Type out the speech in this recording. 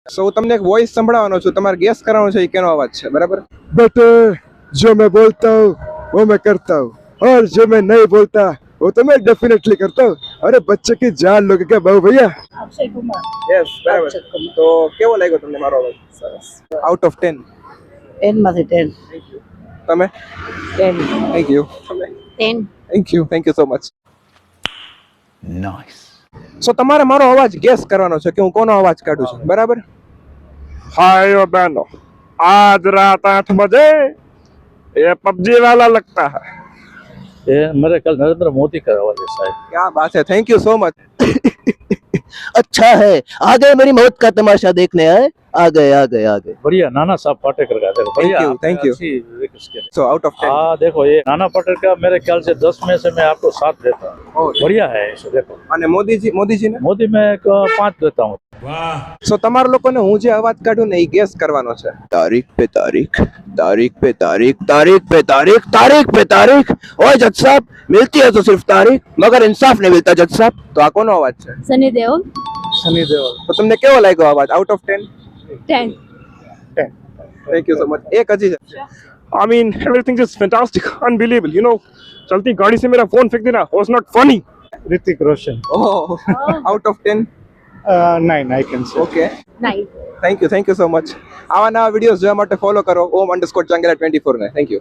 સો હું તમને એક વોઇસ સંભળાવવાનો છું, તમારે ગેસ કરવાનો છે એ કેનો અવાજ છે, બરાબર? बट जो मैं बोलता हूँ वो मैं करता हूँ, और जो मैं नहीं बोलता वो तो मैं डेफिनेटली करता हूँ. अरे बच्चे की जान लोगे क्या बाबू भैया. अक्षय कुमार. યસ, બરાબર. તો કેવો લાગ્યો તમને મારો અવાજ? સરસ. આઉટ ઓફ 10 10 માંથી 10. તમે? 10. Thank you. 10. Thank you so much. Nice. So તમારે મારો અવાજ ગેસ કરવાનો છે કે હું કોનો અવાજ કાઢું છું, બરાબર? हाय बहनों, आज रात 8 बजे ये पबजी वाला लगता है. ये मेरे कल नरेंद्र मोदी का आवाज है शायद. क्या बात है, थैंक यू सो मच. अच्छा है, आ गए मेरी मौत का तमाशा देखने आए. आ गए. बढ़िया. नाना साहब पाटेकर का देखो बढ़िया. thank you. अच्छी lyrics के. सो आउट ऑफ 10 हाँ देखो ये नाना पाटेकर का मेरे ख्याल से 10 में से मैं आपको 7 देता हूँ. बढ़िया है इसे देखो. અને મોદીજી ને मोदी में 5 देता हूँ. સો તમારા લોકોને હું જે અવાજ કાઢું ને એ ગેસ કરવાનો છે. तारीख पे तारीख, तारीख पे तारीख, तारीख पे तारीख, तारीख पे तारीख. ओए जज साहब, मिलती है तो सिर्फ तारीख, मगर इंसाफ नहीं मिलता जज साहब. તો આ કોનો અવાજ છે? सनी देओल. સની દેઓલ. તો તમને કેવો લાગ્યો અવાજ? Out of 10? 10. Thank you so much. એક હજી છે. I mean everything is fantastic, unbelievable. You know, चलती गाड़ी से मेरा फोन फेंक देना was not funny. Hrithik Roshan. Oh, out of 10? 9 I can say. Okay, 9. Thank you so much. આવા નવા વિડીયોઝ જોવા માટે ફોલો કરો ઓમ_ચંગેલા 24 ને. Thank you.